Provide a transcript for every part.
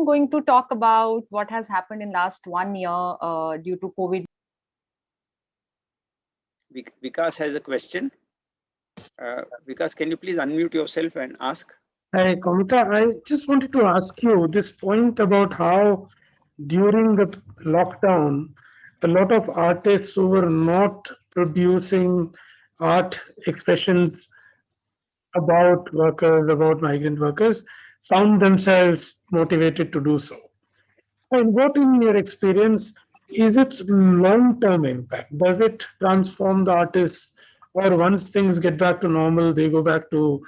am going to talk about what has happened in last 1 year due to COVID. Vikas has a question. Vikas, can you please unmute yourself and ask? Hi, Kamita. I just wanted to ask you this point about how during the lockdown, a lot of artists who were not producing art expressions about workers, about migrant workers, found themselves motivated to do so. And what, in your experience, is its long-term impact? Does it transform the artists, or once things get back to normal, they go back to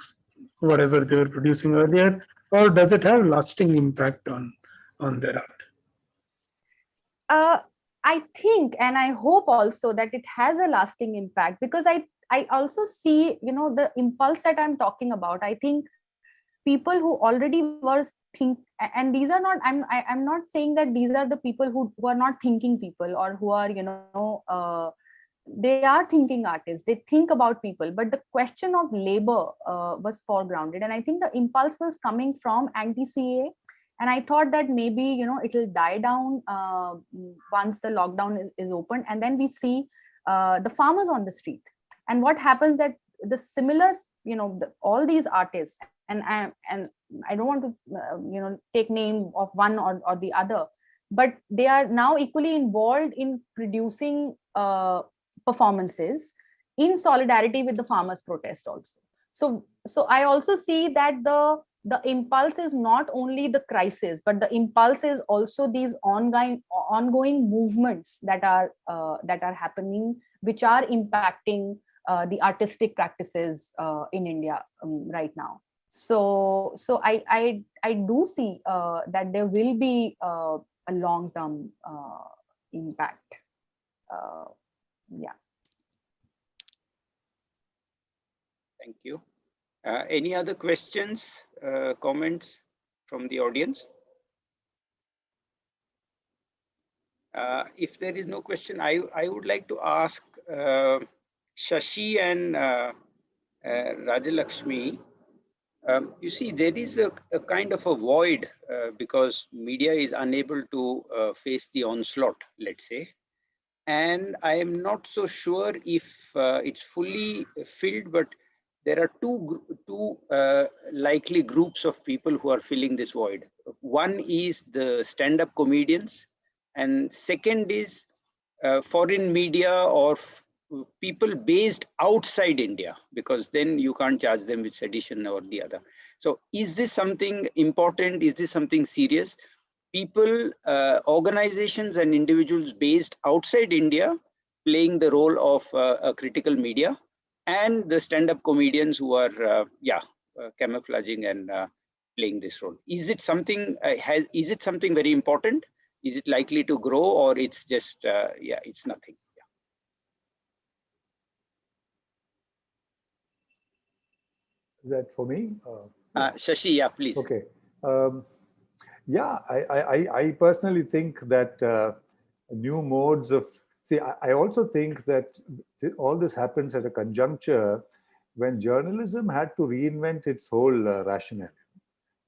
whatever they were producing earlier, or does it have lasting impact on their art? I think, and I hope also that it has a lasting impact, because I also see, the impulse that I'm talking about. I think people who already were think, and these are not, I'm not saying that these are the people who are not thinking people, or who are, they are thinking artists, they think about people, but the question of labor was foregrounded. And I think the impulse was coming from anti-CA, and I thought that maybe it will die down once the lockdown is opened, and then we see the farmers on the street. And what happens that the similar, all these artists, and I don't want to take name of one or the other, but they are now equally involved in producing performances in solidarity with the farmers protest also. So I also see that the impulse is not only the crisis, but the impulse is also these ongoing movements that are happening, which are impacting the artistic practices in India right now. So I do see that there will be a long-term impact. Yeah. Thank you. Any other questions, comments from the audience? If there is no question, I would like to ask Shashi and Rajalakshmi. You see, there is a kind of a void because media is unable to face the onslaught, let's say. And I am not so sure if it's fully filled, but there are two likely groups of people who are filling this void. One is the stand-up comedians, and second is foreign media or people based outside India, because then you can't charge them with sedition or the other. So is this something important? Is this something serious? People, organizations and individuals based outside India playing the role of a critical media, and the stand-up comedians who are camouflaging and playing this role. Is it something is it something very important? Is it likely to grow, or it's just it's nothing? Is that for me? Shashi, yeah, please. Okay. Yeah, I personally think that new modes of, see, I also think that all this happens at a conjuncture when journalism had to reinvent its whole rationale.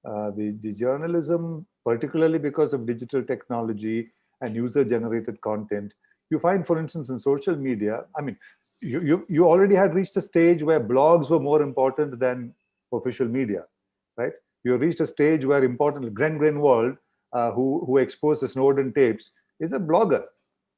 The journalism, particularly because of digital technology and user-generated content, you find, for instance, in social media, I mean, you already had reached a stage where blogs were more important than official media, right? You reached a stage where Glenn Greenwald, who exposed the Snowden tapes, is a blogger.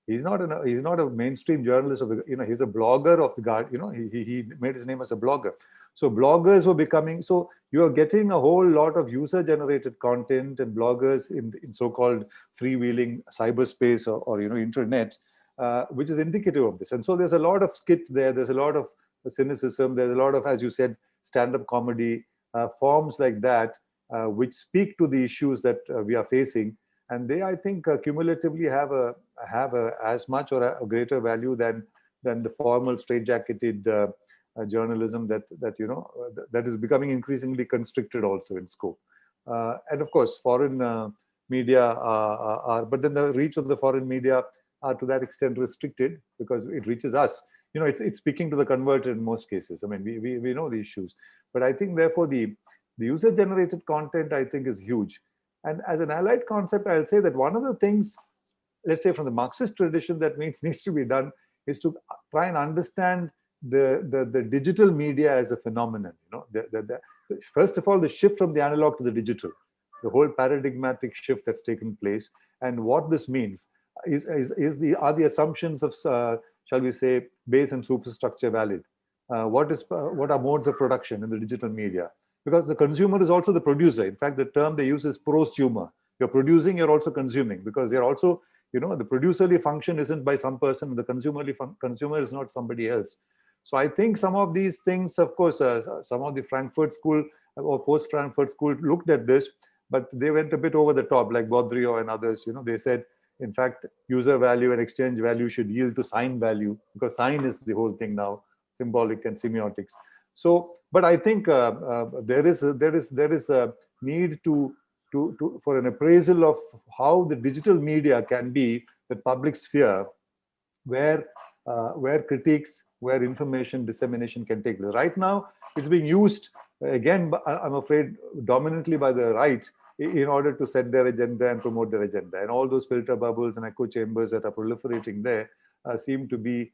He's not a mainstream journalist of he's a blogger of the Guard. He made his name as a blogger. So bloggers were becoming, so you are getting a whole lot of user-generated content and bloggers in so-called freewheeling cyberspace or internet, which is indicative of this. And so there's a lot of skit there. There's a lot of cynicism. There's a lot of, as you said, stand-up comedy, forms like that, which speak to the issues that we are facing. And they, I think, cumulatively have as much or a greater value than the formal straitjacketed journalism that is becoming increasingly constricted also in scope. And of course, foreign media but then the reach of the foreign media are to that extent restricted because it reaches us. It's speaking to the converted in most cases. I mean, we know the issues, but I think therefore the user-generated content, I think, is huge. And as an allied concept, I'll say that one of the things, let's say from the Marxist tradition, that needs to be done is to try and understand the digital media as a phenomenon. First of all, the shift from the analog to the digital, the whole paradigmatic shift that's taken place, and what this means are the assumptions of shall we say base and superstructure valid? What are modes of production in the digital media? Because the consumer is also the producer. In fact, the term they use is prosumer. You're producing, you're also consuming, because they're also, the producerly function isn't by some person, the consumer is not somebody else. So I think some of these things, of course, some of the Frankfurt School or post-Frankfurt School looked at this, but they went a bit over the top, like Baudrillard and others. They said, in fact, user value and exchange value should yield to sign value, because sign is the whole thing now, symbolic and semiotics. So, but I think there is a need for an appraisal of how the digital media can be the public sphere where critiques, where information dissemination can take place. Right now, it's being used, again, I'm afraid, dominantly by the right in order to set their agenda and promote their agenda. And all those filter bubbles and echo chambers that are proliferating there seem to be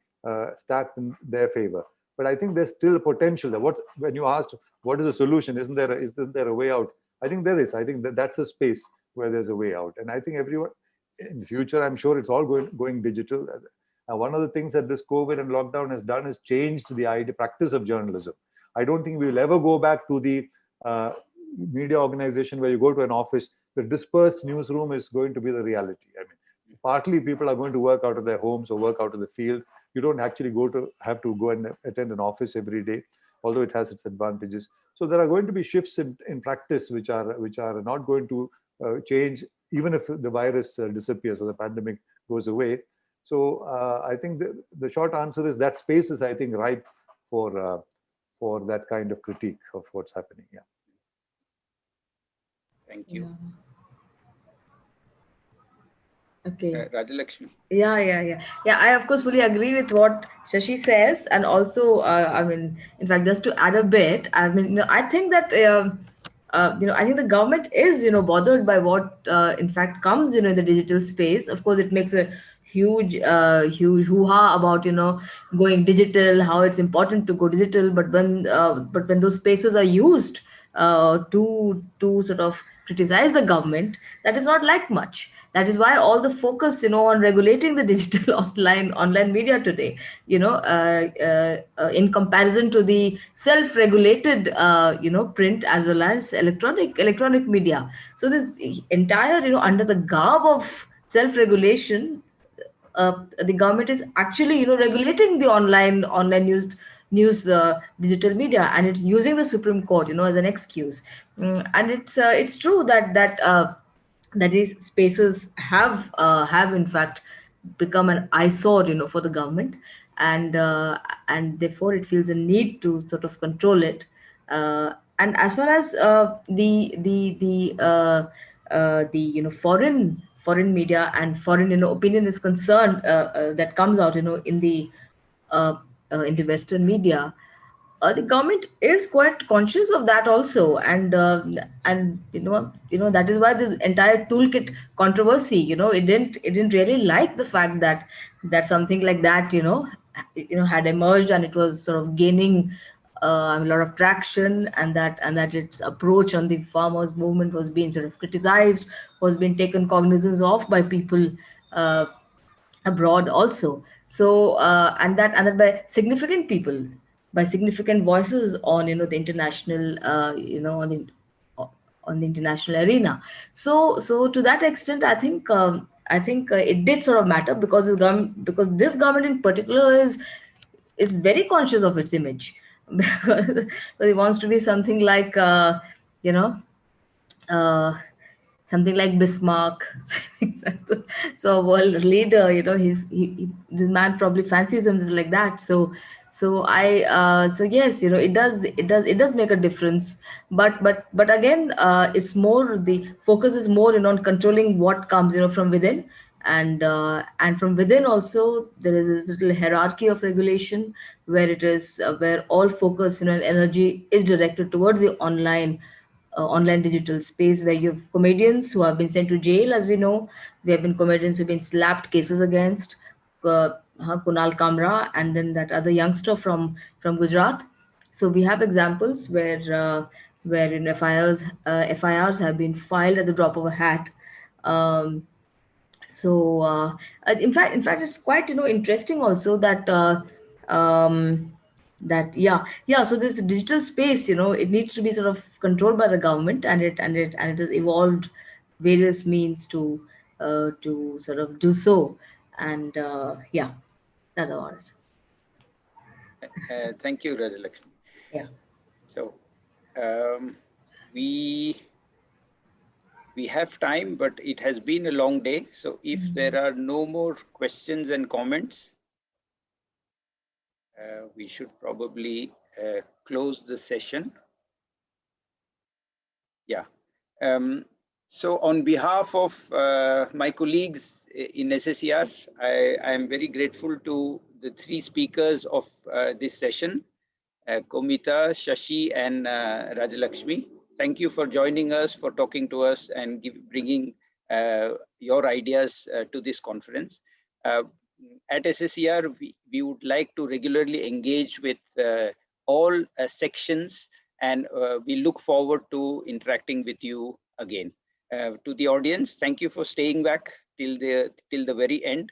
stacked in their favor. But I think there's still a potential there. When you asked, what is the solution? Isn't there a way out? I think there is. I think that's a space where there's a way out. And I think everyone, in the future, I'm sure it's all going digital. One of the things that this COVID and lockdown has done is changed the practice of journalism. I don't think we will ever go back to the media organization where you go to an office. The dispersed newsroom is going to be the reality. I mean, partly people are going to work out of their homes or work out of the field. You don't actually have to go and attend an office every day, although it has its advantages. So there are going to be shifts in practice which are not going to change even if the virus disappears or the pandemic goes away. So I think the short answer is that space is, I think, ripe for that kind of critique of what's happening. Yeah. Thank you. Yeah. Okay. Rajalakshmi. Yeah. I of course fully agree with what Shashi says, and also, I mean, in fact, just to add a bit, I mean, I think that I think the government is bothered by what in fact comes in the digital space. Of course, it makes a huge hoo-ha about going digital, how it's important to go digital, but when those spaces are used to sort of criticize the government, that is not like much. That is why all the focus on regulating the digital online media today, in comparison to the self-regulated print as well as electronic media. So this entire under the garb of self-regulation, the government is actually regulating the online news digital media, and it's using the Supreme Court as an excuse. And it's true that these spaces have in fact become an eyesore for the government, and therefore it feels a need to sort of control it. And as far as the foreign media and foreign opinion is concerned, that comes out in the Western media, the government is quite conscious of that also, and that is why this entire toolkit controversy, it didn't really like the fact that something like that had emerged, and it was sort of gaining a lot of traction, and that its approach on the farmers movement was being sort of criticized, was being taken cognizance of by people abroad also. So and that by significant people, by significant voices on the international on the international arena. So to that extent, I think it did sort of matter, because this government in particular is very conscious of its image, because it wants to be something like something like Bismarck. So a world leader, this man probably fancies himself like that. So yes, it does make a difference. But again, it's more, the focus is more on controlling what comes from within, and from within also there is this little hierarchy of regulation, where it is where all focus and energy is directed towards the online online digital space where you have comedians who have been sent to jail, as we know. We have been comedians who've been slapped cases against, Kunal Kamra, and then that other youngster from Gujarat. So we have examples where in FIRs have been filed at the drop of a hat. Um, in fact, it's quite interesting also that so this digital space, it needs to be sort of controlled by the government, and it has evolved various means to sort of do so. And that's about it. Thank you, Rajalakshmi. Yeah. So we have time, but it has been a long day. So if there are no more questions and comments, we should probably close the session. Yeah. So on behalf of my colleagues in SSER, I am very grateful to the three speakers of this session, Komita, Shashi, and Rajalakshmi. Thank you for joining us, for talking to us, and bringing your ideas to this conference. At SSER, we would like to regularly engage with all sections, and we look forward to interacting with you again. To the audience, thank you for staying back till the very end.